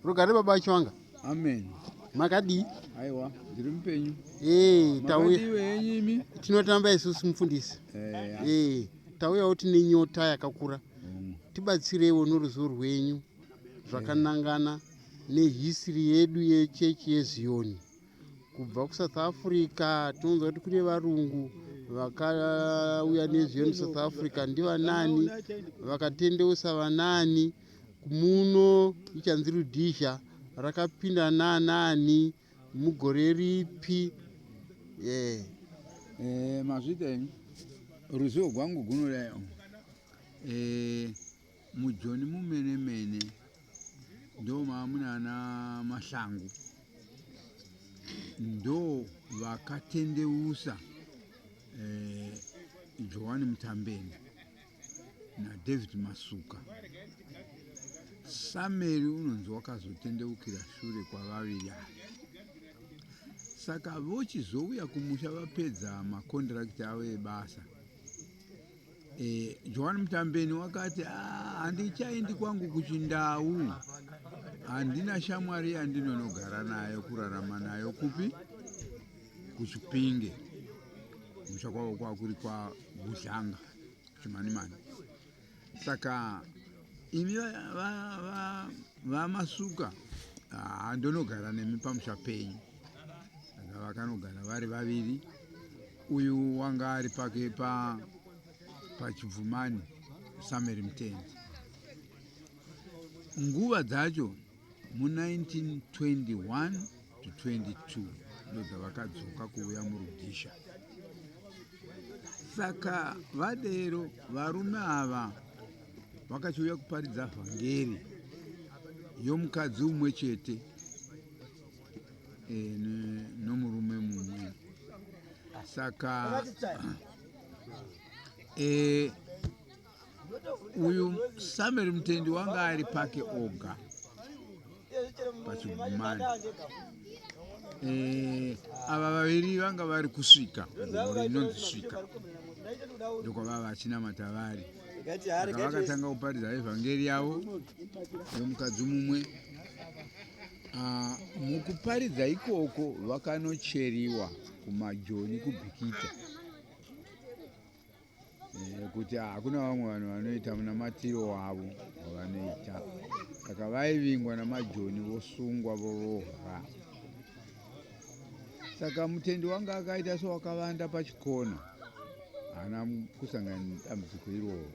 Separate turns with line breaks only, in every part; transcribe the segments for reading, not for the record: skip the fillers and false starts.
Rugare baba VaChivanga.
Amen.
Makadi.
Aiwa, ndiri mupenyu.
Tauya.
Wenyimi.
Tinotamba isusu mufundisi. Tauyawo tine nyota yakakura. Tibatsireiwo noruzivo rwenyu zvakanangana nehistory yedu yechechi yeZioni. Kubva kuSouth Africa tinonzwa kuti kune varungu vakauya neZioni South Africa ndivanani, vakatendeusa vanani, muno ichanzi Rhodesia rakapinda naanani mugore ripi.
Mazvitenyu ruzivo rwangu gunodayo mujoni mumene mene ndo mamunana Mahlangu ndo vakatendeusa Joani Mutambeni na David Masuka. Sameri unonzi wakazotendeukira shure kwavaviri ava. Saka vochizouya kumusha vapedza makondirakiti avo ebasa. Joani Mutambeni wakati handichaendi kwangu kuchindau, handina shamwari yandinonogara nayo kurarama nayo kupi kuChipinge, musha kwavo kwakuri kwaVaChivanga kuChimanimani. Saka imi vaMasuka ndonogara nemi pamusha penyu. Saka vakanogara vari vaviri, uyu wanga ari pake paChivumani Sameri Mutendi. Nguva dzacho mu1921 to 22 ndo dzavakadzoka kuuya muRhodesia. Saka vadero varume ava vakachiuya kuparidza vhangeri yomukadzi umwe chete nomurume mumwe. Saka uyu Sameri Mutendi wanga ari pake oga paChivumani. Ava vaviri vanga vari kusvika gomo rinonzi Svika, ndokwavava vachinamata vari. Saka vakatanga kuparidza evhangeri yavo yomukadzi mumwe. Mukuparidza ikoko vakanocheriwa kumajoni kubhikita, kuti hakuna vamwe vanhu vanoita munamatiro wavo wavanoita. Saka vaivingwa namajoni vosungwa vorohwa. Saka Mutendi wanga akaita sewakavanda pachikona, haana kusangana nedambudziko iroro.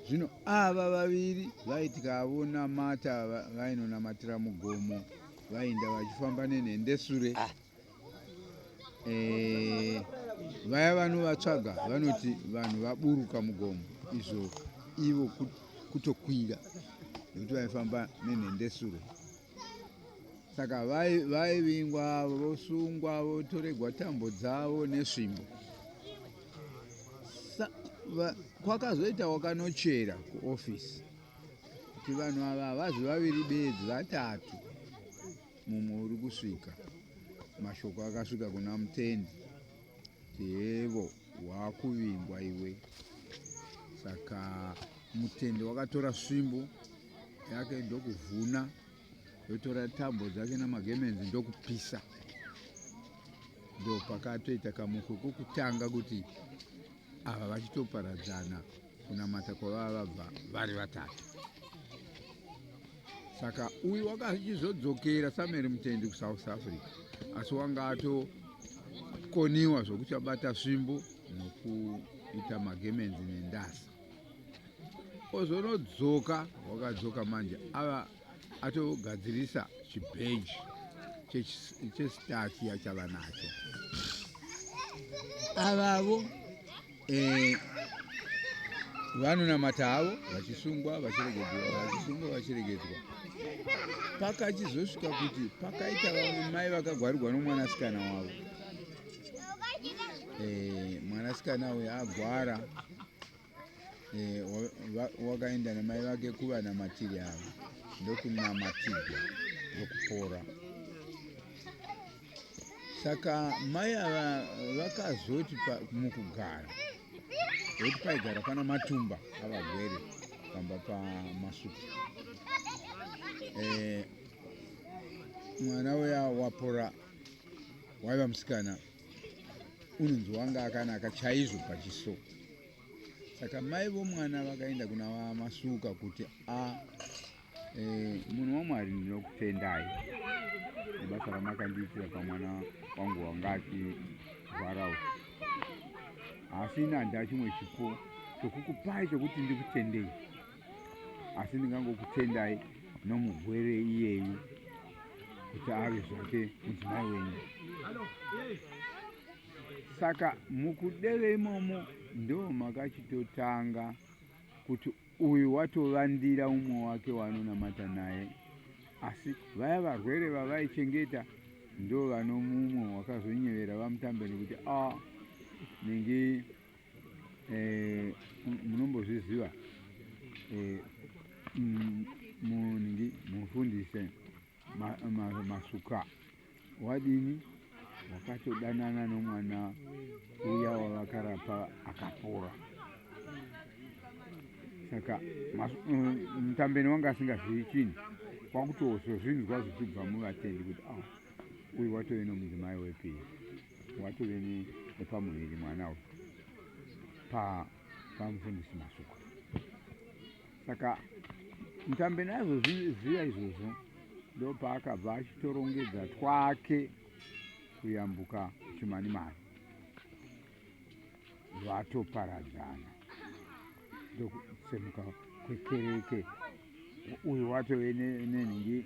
Zvino ava vaviri vaitika vonamata, vainonamatira mugomo, vainda vachifamba nenhendesure. Vaya vanovatsvaga vanoti vanhu vaburuka mugomo, izvo ivo kutokwira nekuti vaifamba nenhendesure. Saka vaivingwa, vosungwa, votoregwa tambo dzavo nesvimbo. Kwakazoita wakanochera kuofisi kuti vanhu ava havazi vaviri bedzi, vatatu, mumwe uri kusvika. Mashoko akasvika kuna Mutendi kuti hevo wakuvingwa iwe. Saka Mutendi wakatora svimbo yake ndokuvhuna, yotora tambo dzake namagemenzi ndokupisa. Ndo pakatoita kamuko kokutanga kuti ava vachitoparadzana kunamata kwavava vabva vari vatatu. Saka uyu wakachizodzokera Sameri Mutendi kuSouth Africa, asi wanga atokoniwa zvokuti abata svimbo nokuita magemenzi nendasa. Ozonodzoka, wakadzoka manje ava atogadzirisa chibheji chesitati yachava nacho. Avavo vanonamata havo vachisungwa vachiregedzwa, vachisungwa vachiregedzwa. Pakachizosvika kuti pakaita vamwe mai vakagwarirwa nomwanasikana wavo. Mwanasikana uyu agwara, wakaenda namai vake kuvanamatiri ava, ndokunamatirwa ndokupora. Saka mai ava vakazoti mukugara, kuti paigara pana matumba avagwere, pamba pamasuka. Mwana uya wapora waiva musikana unonzi wanga akanaka chaizvo pachiso. Saka mai vomwana vakaenda kuna vamasuka kuti munhu waMwari ndinokutendai nebasa ramakandiitira pamwana wangu wanga achirwara. Asi nanda chimwe chipo chokukupai chokuti ndikutendei, asi ndingangokutendai nomugwere iyeyu kuti ave zvake mudzimai wenyu. Saka mukudeve imomo ndo makachitotanga kuti uyu watovandira umwe wake wanonamata naye, asi vaya varwere vavaichengeta ndo vanomumwe wakazonyevera vamutambeni kuti ningi munombozviziva ningi mufundise masuka wadini wakatodanana nomwana uya wavakarapa akapora. Saka mutambeni wanga asingazivi chinhu kwakutozozvinzwa zvichibva muvatendi kuti uyu watove nomudzimai wepiri, watove nepamuviri mwana uyu pamufundisi masuka. Saka mutambeni azozviziva izvozvo ndo paakabva achitorongedza twake kuyambuka Chimanimani, vatoparadzana ndokusemuka kwekereke. Uyu watove nenhingi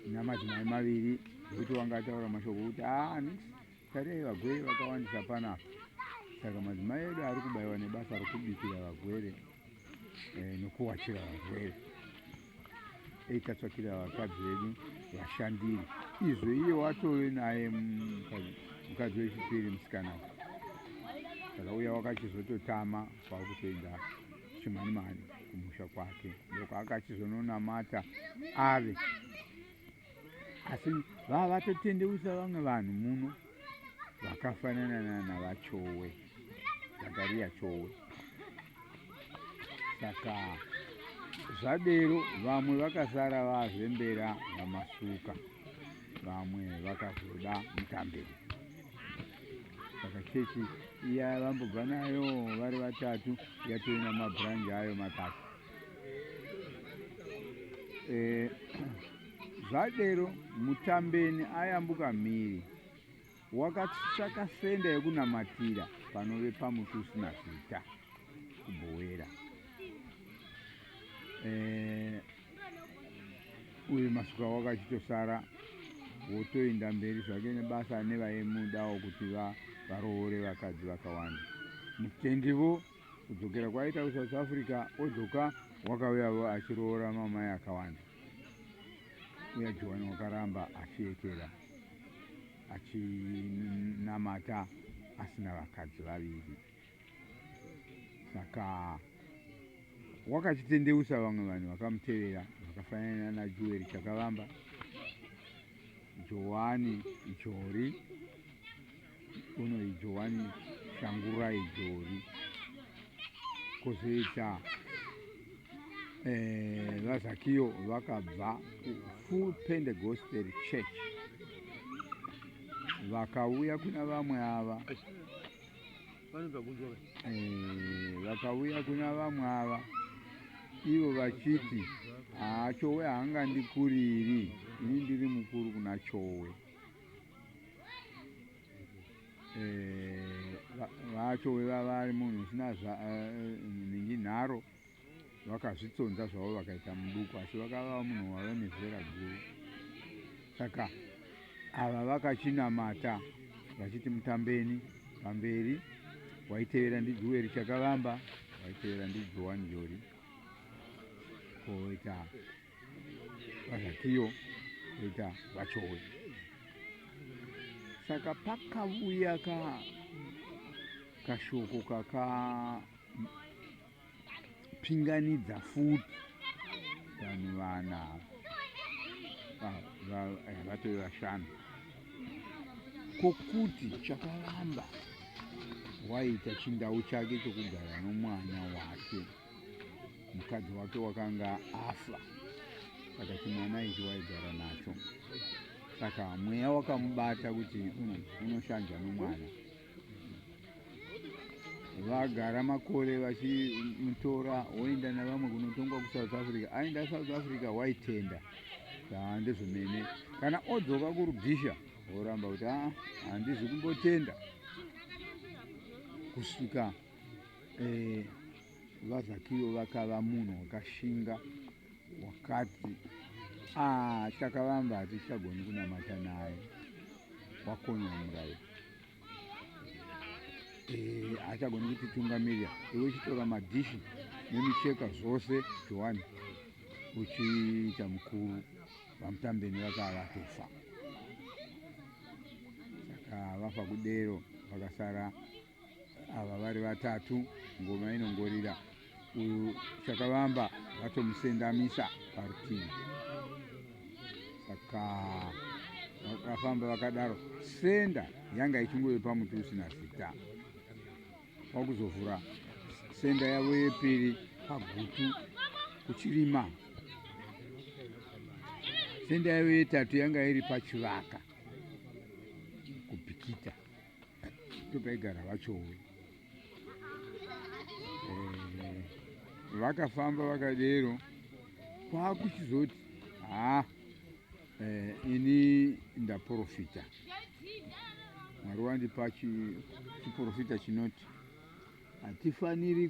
namadzimai maviri kuti wanga ataura mashoko kuti tarei vagwere vakawandisa panapa. Saka madzimai edu ari kubayiwa nebasa rokubikira vagwere nokuwachira vagwere, eitatsvakira vakadzi vedu vashandiri. Izvo iye watove naye mukadzi wechipiri musikana. Saka uya wakachizototama kwakutoenda Chimanimani kumusha kwake, ndokwaakachizononamata ave. Asi vatotendeusa vamwe vanhu muno vakafanana navaChowe, Zakaria Chowe. Saka zvadero vamwe vakasara vazembera vamasuka, vamwe vakazoda mutambeni. Saka chechi iya vambobva nayo vari vatatu, yatoina mabhuranji ayo matatu. Zvadero mutambeni ayambuka mhiri wakatsvaka senda yekunamatira panove pamuti usina zita kubhowera. Uyu masuka wakachitosara wotoenda mberi zvake nebasa nevaimudawo kuti varoore vakadzi vakawanda. Mutendivo kudzokera kwaita kuSouth Africa odzoka wakauyavo achiroora mamai akawanda. Uya Johani wakaramba achiekera achinamata asina vakadzi vaviri. Saka wakachitendeusa vamwe vanhu vakamutevera vakafanana naJoeri Chakavamba, Johani Jori, uno Johani Shangurai Jori, kozoita vaZakio vakabva kuFull Pentecostal Church vakauya kuna vamwe ava, vakauya kuna vamwe ava ivo vachiti Chowe haangandikuriri, ini ndiri mukuru kuna Chowe. VaChowe vavari munhu usina ningi nharo, vakazvitsonza zvavo vakaita muduku, asi vakava munhu wava nezera guru. Saka ava vakachinamata vachiti mutambeni pamberi waitevera ndiJoeri Chakavamba, waitevera ndiJohani Jori, koita vaZakio, koita vaChowe. Saka pakauya kashoko kakapinganidza futi vanhu vana vatove vashanu, kokuti Chakavamba waita chindau chake chokugara nomwana wake mukadzi wake wakanga afa, saka chimwana ichi waigara nacho. Saka mweya wakamubata kuti unoshanja nomwana. Vagara makore vachimutora oenda navamwe kunotongwa kuSouth Africa. Aenda South Africa waitenda ndezvemene. Kana odzoka kurudhisha oramba kuti handizi kumbotenda. Kusvika vaZakiyo vakava munhu wakashinga wakati takavamba hatichagoni kunamata naye, wakonwa murayi. Haachagoni kutitungamirira. Iwe chitora madhishi nemicheka zvose Johani uchiita mukuru, vamutambeni vakava vatofa. Saka vafa kudero, vakasara ava vari vatatu, ngoma inongorira. Uyu Chakavamba vatomusendamisa parutivi. Saka vakafamba vakadaro, senda yanga ichingove pamuti usina zita. Wakuzovhura senda yavo yepiri pagutu kuchirima. Senda yavo yetatu yanga iri pachivaka kupikita, topaigara vachowe. Vakafamba vakadero, kwakuchizoti ini ndaprofita. Mwari wandipa chiprofita chinoti hatifaniri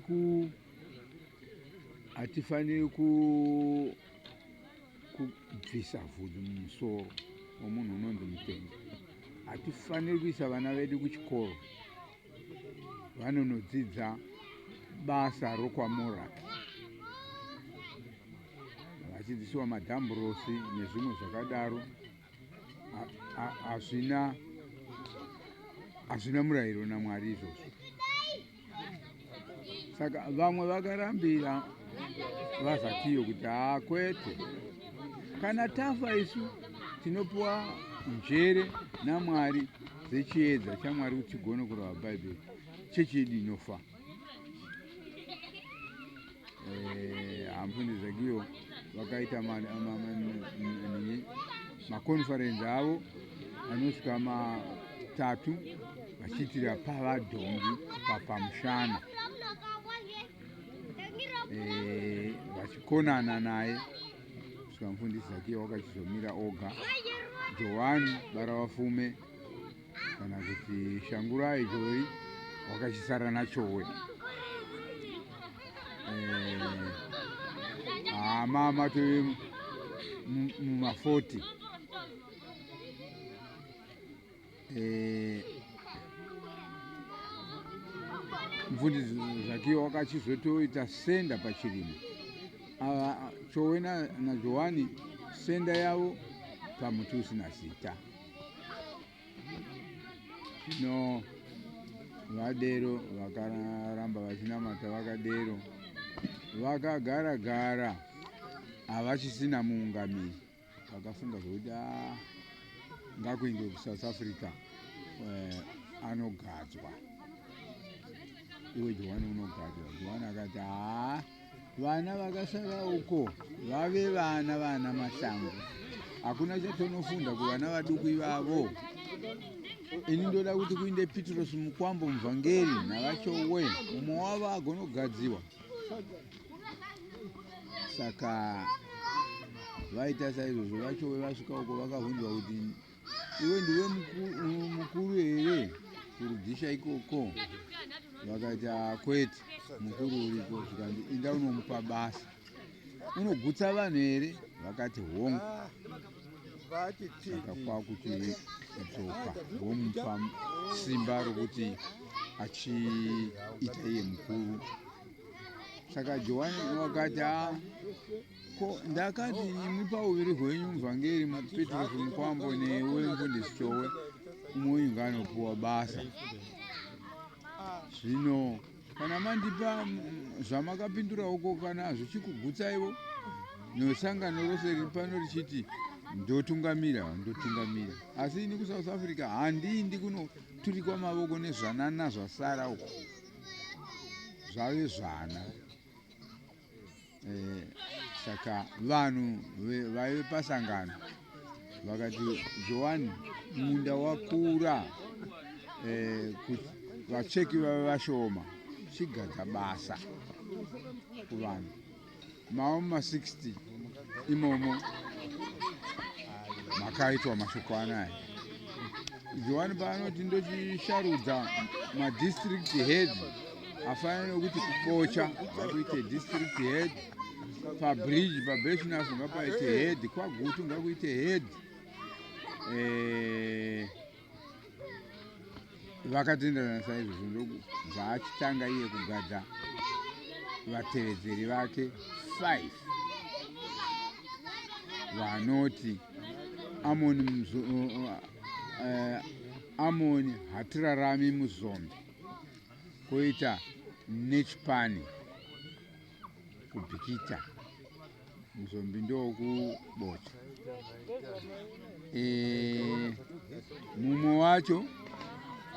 kubvisa vhudzi mumusoro womunhu unonzi mutenzi. Hatifaniri kuisa vana vedu kuchikoro vanonodzidza basa rokwamoraki, vachidzisiwa madhamburosi nezvimwe zvakadaro. Hazvina murayiro naMwari izvozvo. Saka vamwe vakarambira vaZakiyo kuti kwete, kana tafa isu tinopiwa njere naMwari dzechiedza chaMwari kuti tigone kurova Bhaibheri, chechi yedu inofa. Hamfundi Zakiyo vakaita makonferensi avo anosvika matatu vachiitira pavadhongi pamushana, vachikonana naye. Kusvika mufundisi Zakiyo wakachizomira oga. Johani baravafume kana kuti Shangurai Jori wakachisara nachowe. Mama tove muma40. Mufundisi Zakiyo wakachizotoita senda pachirimo. Chowe naJohani senda yavo pamuti usina zita. Zvino vadero vakaramba vachinamata vakadero, vakagara havachisina muungamiri. Vakafunga kuti ngakuendwe kuSouth Africa anogadzwa. Iwe Johani unogadzwa. Johani akati vana vakasara uko vave vana mashango, hakuna chatonofunda kuvana vaduku ivavo. Ini ndoda kuti kuinde Petrosi mukwambo muvhangeri navachowe, umwe wavo agonogadziwa. Saka vaita saizvozvo, vachowe vasvika uko vakabvunzwa kuti iwe ndiwe mukuru here kurudhisha ikoko? Vakati kwete, mukuru uriko. Zvikanzi inda unomupa basa. Unogutsa vanhu here? Vakati hongu. Saka kwakuti kudzoka vomupa simba rokuti achiita iye mukuru. Saka Johani wakati ndakati imwi pauviri hwenyu muvhangeri Petrosi mukwambo newe mufundisi chowe, umwe wenyu ngaanopiwa basa. Zvino kana mandipa zvamakapindura uko, kana zvichikugutsaivo nesangano rose riri pano richiti ndotungamira, asi ini kuSouth Africa handindi kunoturikwa mavoko nezvanana zvasara uko, zvave zvana. saka vanhu vaive pasangano vakati Johani munda wakura vacheki vave vashoma chigadza basa kuvanhu maoma 60 imomo makaitwa mashoko anaya. Johani paanoti ndochisharudza madistrict head afanira nokuti kubocha ngakuite district head, pabridge pabeshinas ngapaite head, kwagutu ngakuite head. Vakatenderana saizvozvo ndokubva iye kugadza vatevedzeri vake 5 vanoti Amoni hatirarami muzombi, koita nechipani kubhikita muzombi ndokubocha. Mumwe wacho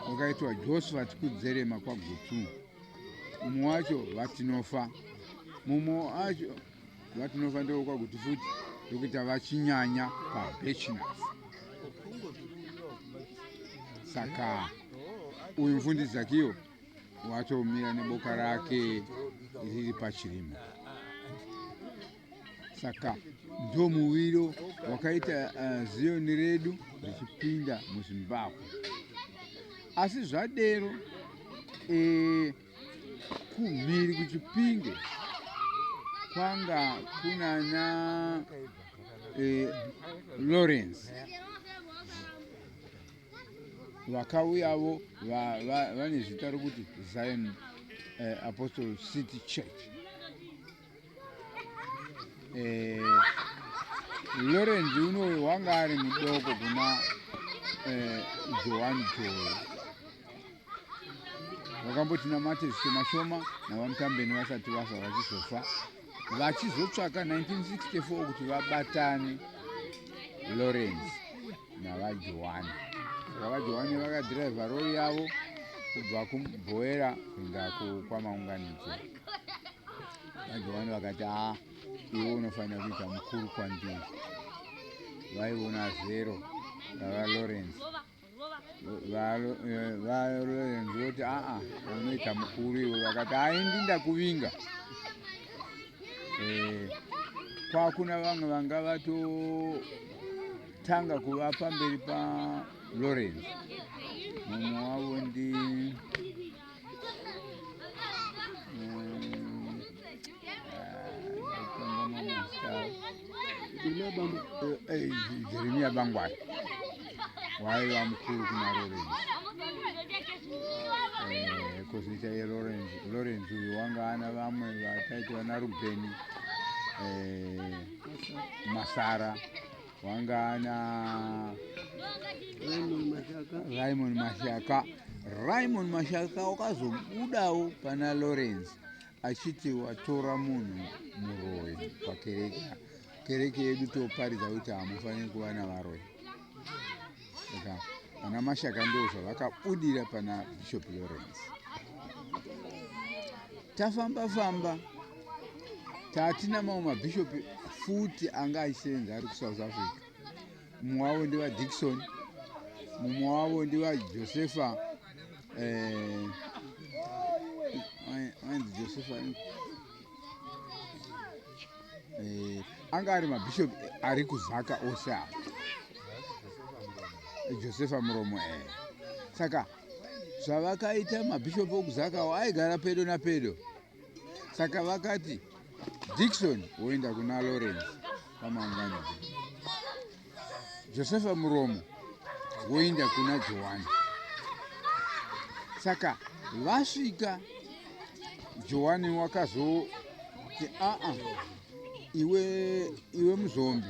wakaitwa Josephat kudzerema kwagutu, mumwe wacho vatinofa, mumwe wacho vatinofa ndo kwagutu futi ndokuita vachinyanya pabeshinas. Saka uyu mufundisi Zakiyo watomira neboka rake riri pachirimo. Saka ndo muwiro wakaita Zioni redu richipinda muZimbabwe. Asi zvadero kumhiri kuchipinge kwanga kunana Lawrence vakauyavo vane zita rokuti Zion Apostle City Church. Lawrence uno wanga ari mudoko kuna Johani Joro. Vakamboti namate zvishoma navamutambeni vasati vafa vachizofa, vachizotsvaka 1964 kuti vabatane Lawrence navaJohani. VaJohani vakadhiraivha rori yavo kubva kuBhoera kuenda kwamaunganidzo. VaJohani vakati iwe unofanira kuita mukuru kwandiri. Vaiona zero ravaLawrence. VaLawrence voti unoita mukuru iwe. Vakati haindi ndakuvinga. Kwakuna vamwe vanga vatotanga kuva pamberi paLawrence. Mumwe wavo ndi Jeremia Bangwai waiva mukuru kuna Lawrence. Kozoita iye Lawrence uyu wanga ana vamwe vataiti vana Rubeni Masara, wanga ana Raymond Mashaka wakazobudawo pana Lawrence achiti watora munhu muroyi pakereke. Kereke yedu toparidza kuti hamufaniri kuva navaroyi. Saka vana Mashaka ndozva vakabudira pana Bishop Lawrence. Tafamba tatina mamwe mabhishopi futi anga achisenza ari kuSouth Africa. Mumwe wavo ndiva Dickson, mumwe wavo ndiva Josepha anga ari mabhishopi ari kuZaka ose apa. Josepha Muromo. Saka zvavakaita mabhishopi okuZaka aigara pedo napedo. Saka vakati Dickson woenda kuna Lawrence pamaunganidzo, Josepha Muromo woenda kuna Johani. Saka vasvika Johani wakazoti iwe muzombi,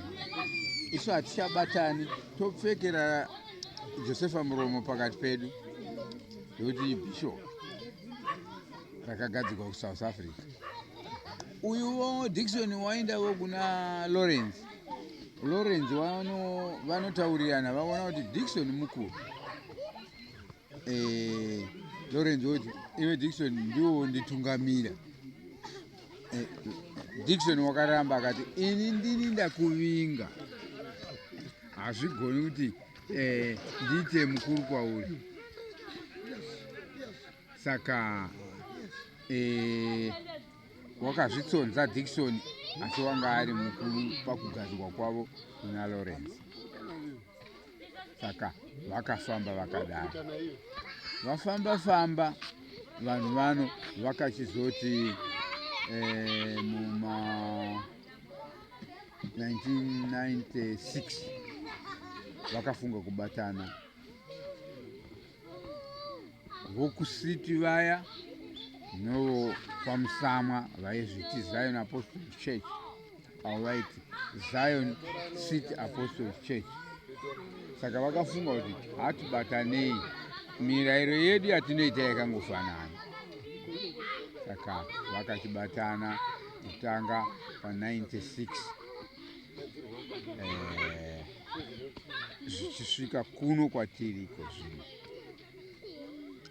isu hatichabatani, topfekera Josepha Muromo pakati pedu ndokuti ibhishop rakagadzirwa kuSouth Africa. Uyuwo Dickson waendawo kuna Lawrence. Lawrence vanotaurirana vaona kuti Dickson mukuru. Lawrence woti iwe Dickson ndiwo nditungamira. Dickson wakaramba akati ini ndini ndakuvinga hazvigoni kuti ndiite mukuru kwauri. Saka wakazvitsonza Dickson asi wanga ari mukuru pakugadzirwa kwavo kuna Lawrence. Saka vakafamba vakadaro, vafamba vanhu vano vakachizoti muma 1996 vakafunga kubatana vokusiti vaya novo pamusamwa vaizviti Zion Apostolic Church avo vaiti Zion City Apostolic Church. Saka vakafunga kuti hatibatanei, mirayiro yedu yatinoita yakangofanana. Saka vakachibatana kutanga pa96 zvichisvika kuno kwatiri kozvino.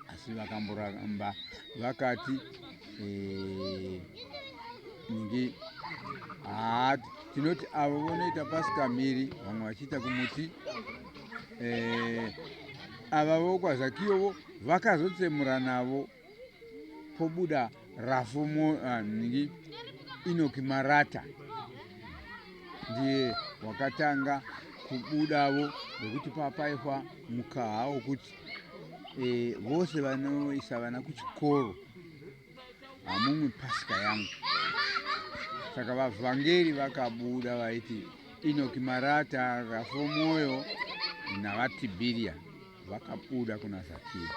Asi vakamboramba vakati ningi tinoti avo vonoita pasikamiri, vamwe vachiita kumuti ava vokwazvakiyovo vakazotsemura navo pobuda rafumo ningi Enoki Marata ndiye wakatanga kubudavo nekuti papaifwa mukaha wokuti vose vanoisa vana kuchikoro hamumwe pasika yangu. Saka vavhangeri vakabuda vaiti Enoki Marata, Rafomoyo navaTibiria vakabuda kuna Zakiyo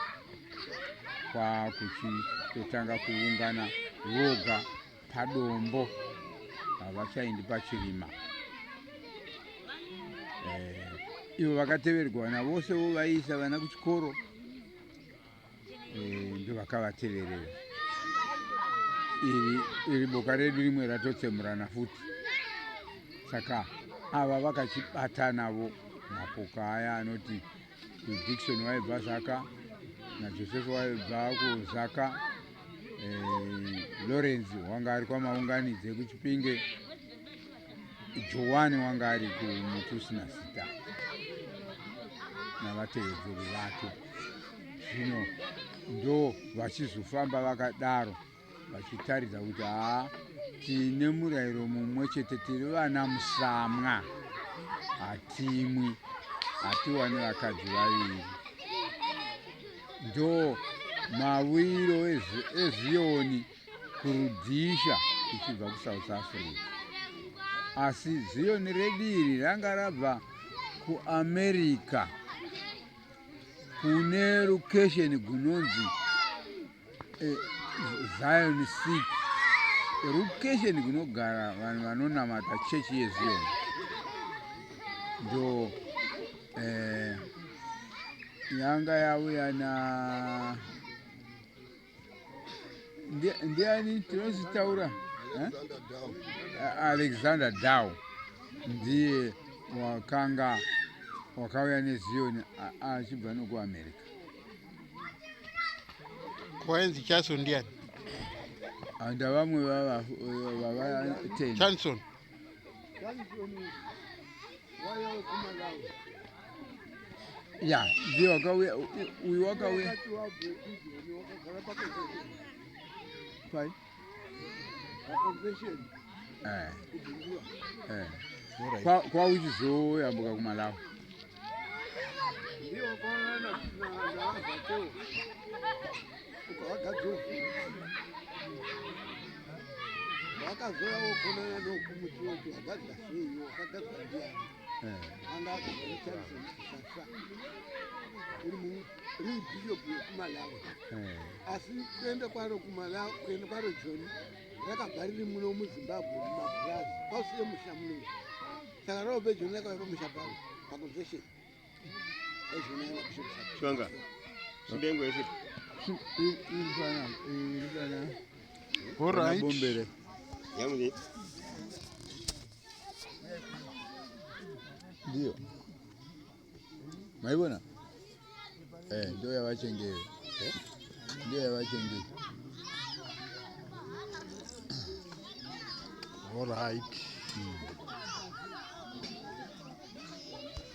kwakuchitotanga kuungana voga padombo, havachaindi pachirima. Ivo vakateverwa navose vo vaisa vana kuchikoro ndo vakavateverera. Iri boka redu rimwe ratotsemurana futi. Saka ava vakachibatanavo mapoka aya anoti Dickson waibva Zaka naJoseph waibva kuZaka, Lawrence wanga ari kwamaunganidze kuChipinge, Joan wanga ari kuMutusi naSita navatevedzeri vake. Zvino ndo vachizofamba vakadaro vachitaridza kuti tine murayiro mumwe chete, tiri vana musamwa, hatimwi, hatiwani vakadzi vaviri. Ndo mawiro eZioni kurudhisha ichibva kuSouth Africa. Asi Zioni redu iri ranga rabva kuAmerica kune location gunonzi Zion City, location gunogara vanhu vanonamata chechi yeZioni. Ndo yanga yauya na ndiani tinozitaura Alexander Dow ndiye wakauya neZioni achibva nokuAmerica.
Kwaenzi chaso ndiani?
Anda vamwe vava 10.
Chanson.
Ya, ndiye wakauya, uyu wakauya. Pai? Kwa uchizoyambuka kuMalawi.
Asi kuenda kwaro kuMalawi, kuenda kwaro Joni rakabhariri muno muZimbabwe mumapurazi kwausiye musha muno. Saka robe Joni rakauya musha paro paconvention ezvona yana kushopisa
Chivanga chidengo ichi
Iripana.
All right.
Bombere.
yamuni
Ndio. Maibona? Ndio yavachengewe. Ndio yavachengewe.
All right.